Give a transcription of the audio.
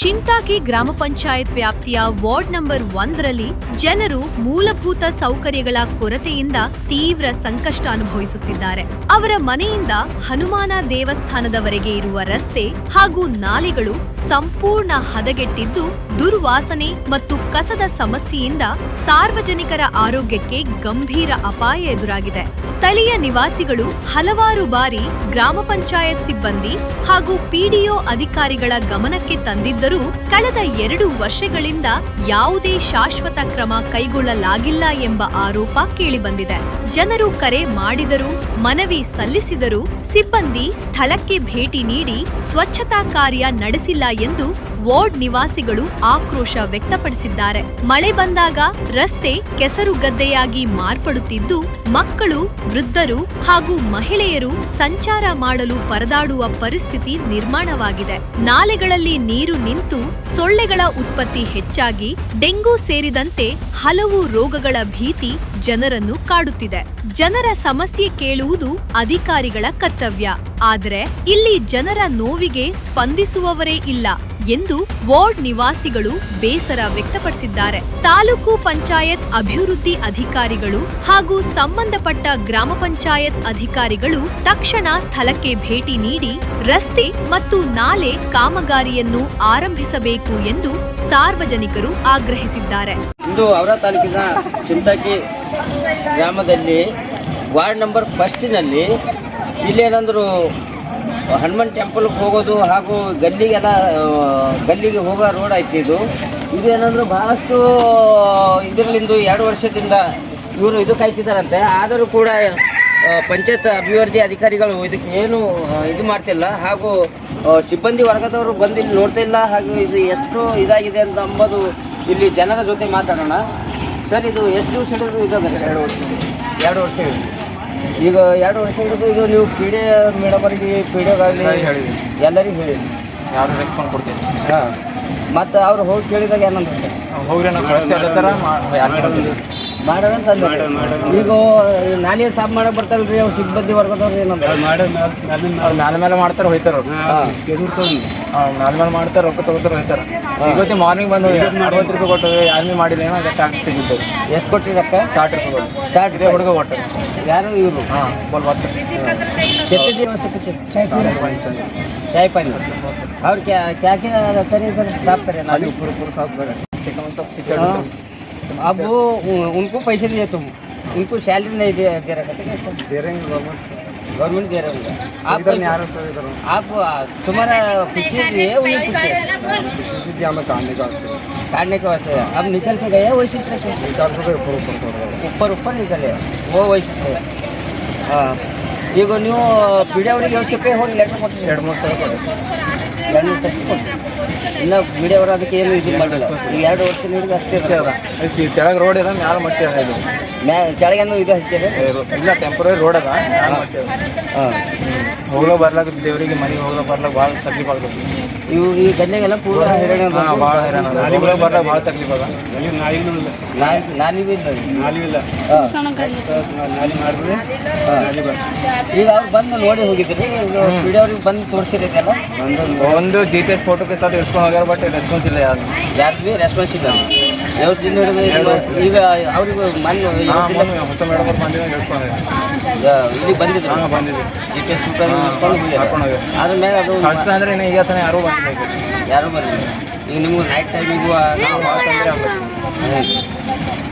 ಚಿಂತಾಕಿ ಗ್ರಾಮ ಪಂಚಾಯತ್ ವ್ಯಾಪ್ತಿಯ ward number 1ರಲ್ಲಿ ಜನರು ಮೂಲಭೂತ ಸೌಕರ್ಯಗಳ ಕೊರತೆಯಿಂದ ತೀವ್ರ ಸಂಕಷ್ಟ ಅನುಭವಿಸುತ್ತಿದ್ದಾರೆ. ಅವರ ಮನೆಯಿಂದ ಹನುಮಾನ ದೇವಸ್ಥಾನದವರೆಗೆ ಇರುವ ರಸ್ತೆ ಹಾಗೂ ನಾಲೆಗಳು ಸಂಪೂರ್ಣ ಹದಗೆಟ್ಟಿದ್ದು ದುರ್ವಾಸನೆ ಮತ್ತು ಕಸದ ಸಮಸ್ಯೆಯಿಂದ ಸಾರ್ವಜನಿಕರ ಆರೋಗ್ಯಕ್ಕೆ ಗಂಭೀರ ಅಪಾಯ ಎದುರಾಗಿದೆ. ಸ್ಥಳೀಯ ನಿವಾಸಿಗಳು ಹಲವಾರು ಬಾರಿ ಗ್ರಾಮ ಪಂಚಾಯತ್ ಸಿಬ್ಬಂದಿ ಹಾಗೂ ಪಿಡಿಒ ಅಧಿಕಾರಿಗಳ ಗಮನಕ್ಕೆ ತಂದಿದ್ದರೂ ಕಳೆದ 2 ವರ್ಷಗಳಿಂದ ಯಾವುದೇ ಶಾಶ್ವತ ಕ್ರಮ ಕೈಗೊಳ್ಳಲಾಗಿಲ್ಲ ಎಂಬ ಆರೋಪ ಕೇಳಿಬಂದಿದೆ. ಜನರು ಕರೆ ಮಾಡಿದರೂ, ಮನವಿ ಸಲ್ಲಿಸಿದರೂ ಸಿಬ್ಬಂದಿ ಸ್ಥಳಕ್ಕೆ ಭೇಟಿ ನೀಡಿ ಸ್ವಚ್ಛತಾ ಕಾರ್ಯ ನಡೆಸಿಲ್ಲ ಎಂದು ವಾರ್ಡ್ ನಿವಾಸಿಗಳು ಆಕ್ರೋಶ ವ್ಯಕ್ತಪಡಿಸಿದ್ದಾರೆ. ಮಳೆ ಬಂದಾಗ ರಸ್ತೆ ಕೆಸರು ಗದ್ದೆಯಾಗಿ ಮಾರ್ಪಡುತ್ತಿದ್ದು, ಮಕ್ಕಳು, ವೃದ್ಧರು ಹಾಗೂ ಮಹಿಳೆಯರು ಸಂಚಾರ ಮಾಡಲು ಪರದಾಡುವ ಪರಿಸ್ಥಿತಿ ನಿರ್ಮಾಣವಾಗಿದೆ. ನಾಲೆಗಳಲ್ಲಿ ನೀರು ನಿಂತು ಸೊಳ್ಳೆಗಳ ಉತ್ಪತ್ತಿ ಹೆಚ್ಚಾಗಿ ಡೆಂಗು ಸೇರಿದಂತೆ ಹಲವು ರೋಗಗಳ ಭೀತಿ ಜನರನ್ನು ಕಾಡುತ್ತಿದೆ. ಜನರ ಸಮಸ್ಯೆ ಕೇಳುವುದು ಅಧಿಕಾರಿಗಳ ಕರ್ತವ್ಯ. ಆದರೆ ಇಲ್ಲಿ ಜನರ ನೋವಿಗೆ ಸ್ಪಂದಿಸುವವರೇ ಇಲ್ಲ ಎಂದು ವಾರ್ಡ್ ನಿವಾಸಿಗಳು ಬೇಸರ ವ್ಯಕ್ತಪಡಿಸಿದ್ದಾರೆ. ತಾಲೂಕು ಪಂಚಾಯತ್ ಅಭಿವೃದ್ಧಿ ಅಧಿಕಾರಿಗಳು ಹಾಗೂ ಸಂಬಂಧಪಟ್ಟ ಗ್ರಾಮ ಪಂಚಾಯತ್ ಅಧಿಕಾರಿಗಳು ತಕ್ಷಣ ಸ್ಥಳಕ್ಕೆ ಭೇಟಿ ನೀಡಿ ರಸ್ತೆ ಮತ್ತು ನಾಲೆ ಕಾಮಗಾರಿಯನ್ನು ಆರಂಭಿಸಬೇಕು ಎಂದು ಸಾರ್ವಜನಿಕರು ಆಗ್ರಹಿಸಿದ್ದಾರೆ. ಇಂದು ಔರಾ ತಾಲೂಕಿನ ಚಿಂತಾಕಿ ಗ್ರಾಮದಲ್ಲಿ ವಾರ್ಡ್ ನಂಬರ್ 1ನಲ್ಲಿ ಇಲ್ಲೇನಂದ್ರು ಹನುಮಾನ್ ಟೆಂಪಲ್ಗೆ ಹೋಗೋದು ಹಾಗೂ ಗಲ್ಲಿಗೆ ಹೋಗೋ ರೋಡ್ ಐತಿ. ಇದು ಏನಂದ್ರೆ ಬಹಳಷ್ಟು ಇದರಲ್ಲಿಂದು 2 ವರ್ಷದಿಂದ ಇವರು ಇದು ಕಾಯ್ತಿದ್ದಾರಂತೆ. ಆದರೂ ಕೂಡ ಪಂಚಾಯತ್ ಅಭಿವೃದ್ಧಿ ಅಧಿಕಾರಿಗಳು ಇದಕ್ಕೆ ಏನು ಇದು ಮಾಡ್ತಿಲ್ಲ ಹಾಗೂ ಸಿಬ್ಬಂದಿ ವರ್ಗದವರು ಬಂದು ಇಲ್ಲಿ ನೋಡ್ತಾ ಇಲ್ಲ. ಹಾಗೂ ಇದು ಎಷ್ಟು ಇದಾಗಿದೆ ಅಂತ ಅಂಬೋದು ಇಲ್ಲಿ ಜನರ ಜೊತೆ ಮಾತಾಡೋಣ. ಸರ್, ಇದು ಎಷ್ಟು ವರ್ಷ ಹಿಡಿದು ಇದಾವೆ? 2 ವರ್ಷ ಹಿಡಿದು. ಈಗ 2 ವರ್ಷ ಹಿಡಿದು ಈಗ ನೀವು ಪಿ ಡಿ ಮೇಡಮರಿಗೆ ಪಿಡಿಒಗಾಗಲಿ ಹೇಳಿದ್ವಿ, ಎಲ್ಲರಿಗೂ ಹೇಳಿ ಯಾರು ರೆಸ್ಪಾನ್ಸ್ ಕೊಡ್ತೀವಿ. ಹಾಂ, ಮತ್ತು ಅವ್ರು ಹೋಗಿ ಕೇಳಿದಾಗ ಏನಂತ ಹೋಗ್ರಿ ನಾವು ಮಾಡೋದಂತ ಈಗ ನಾನೇ ಸಾಫ್ ಮಾಡಕ್ಕೆ ಬರ್ತಾರಲ್ಲ ರೀ ಅವ್ರು ಸಿಬ್ಬಂದಿ ವರ್ಗದವ್ರು ಏನಂತ ಮ್ಯಾಲೆ ಮೇಲೆ ಮಾಡ್ತಾರೆ, ಹೋಯ್ತಾರೆ ಅವ್ರು. ಮ್ಯಾಲೆ ಮೇಲೆ ಮಾಡ್ತಾರೆ, ರೊಕ್ಕ ತಗೋತಾರೆ, ಹೋಯ್ತಾರೆ. ಇವತ್ತು ಮಾರ್ನಿಂಗ್ ಬಂದು 60 ರೂಪಾಯಿ ಕೊಟ್ಟರು, ಯಾರು ಮಾಡಿಲ್ಲ ಏನೋ ಟ್ಯಾಕ್ಸ್ ಸಿಗುತ್ತೆ. ಎಷ್ಟು ಕೊಟ್ಟಿದ್ದಕ್ಕ? 60 ರೂಪಾಯಿ ಕೊಟ್ಟು 60 ಇದೇ ಹುಡುಗ ಕೊಟ್ಟರು. ಯಾರು ಇವರು? ಹಾಂ, ಬೋಲ್ ಬರ್ತಾರೆ. कितने दिवस से चाय पानी और क्या क्या क्या करें सर? साफ करें ना, ऊपर साफ करें. अब वो उनको पैसे दिए तुम, उनको सैलरी नहीं दे रखा था? दे रहे हैं गवर्नमेंट दे रहे हैं. आप तुम्हारा खुशी है उन्हें खुशी हमें काटने के वास्ते अब निकल के गए वैसे ऊपर निकले वो वैसे से. हाँ, ಈಗ ನೀವು ಪಿಡಿಯವರಿಗೆ ಯೋಚಿಸಿ ಪೇ ಹೋಗಿ ಲೆಟರ್ ಕೊಟ್ಟು 2-3 ಸಾವಿರ ಕೊಡಿ. 2 ಸಾವಿರ ಕೊಟ್ಟು ಇನ್ನು ಪಿಡಿಯವರು ಅದಕ್ಕೆ ಏನು ಇದು ಮಾಡಿಲ್ಲ. ಈಗ 2 ವರ್ಷ ನೀಡಿದ ಅಷ್ಟೇ ಇರ್ತದೆ. ಕೆಳಗೆ ರೋಡ್ ಇದೆ, ಮ್ಯಾಲೆ ಮಟ್ಟಿ ಇದು ಕೆಳಗೇನು ಇದು ಹಚ್ಚಿದೆ ಇಲ್ಲ, ಟೆಂಪ್ರರಿ ರೋಡ್ ಅದ. ಹಾಂ, ಹೋಗ್ಲೋ ಬರ್ಲಾಕ ದೇವರಿಗೆ ಮನೆಗೆ ಹೋಗ್ಲೋ ಬರ್ಲಾಕ ಭಾಳ ತಕ್ಲೀಫ್ ಆಗ್ತದೆ. ಇವು ಈ ಗಂಜೆಗೆಲ್ಲ ಪೂರ ಹೈರಾಣ, ಭಾಳ ಹೈರಾಣ. ನಾಲಿಗೆ ಬರ್ಲಾಕ ಭಾಳ ತಕ್ಲೀಫ್ ಅದ. ನಾಲಿಗೂ ಇಲ್ಲ. ಈಗ ಅವ್ರು ಬಂದು ನೋಡಿ ಹೋಗಿದ್ರಿ, ಪಿಡಿಯವ್ರಿಗೆ ಬಂದು ತೋರಿಸಿರಲ್ಲ. ಒಂದು GPS ಫೋಟೋಕ್ಕೆ ಸಾಥ್ ಇಸ್ಕೊಂಡು ಹೋಗ್ಯಾರ, ಬಟ್ ರೆಸ್ಪಾನ್ಸ್ ಇಲ್ಲ. ಯಾರು ರೆಸ್ಪಾನ್ಸ್ ಇಲ್ಲ. ಯಾವತ್ತಿಂದ ಹಿಡಿದು ಈಗ ಅವ್ರಿಗೆ ಹೊಸ ಮೇಡಮ್ ಅವ್ರು ಬಂದಿದ್ದಾಗ ಹೇಳ್ಕೊಂಡು ಇಲ್ಲಿ ಬಂದಿದ್ರು. ಹಾಂ, ಬಂದಿದ್ವಿ. GPS ಫೋಟೋ ಹಾಕೊಂಡು ಹೋಗಿ ಆದ್ಮೇಲೆ ಅದು ಕಳಿಸ್ತಾ ಅಂದ್ರೆ ಇನ್ನು ಈಗ ತಾನೇ ಯಾರೂ ಬಂದಿಲ್ಲ. ಯಾರು ಬಂದಿಲ್ಲ. ಈಗ ನಿಮ್ಗೆ ನೈಟ್ ಟೈಮಿಗೂ ನಾವು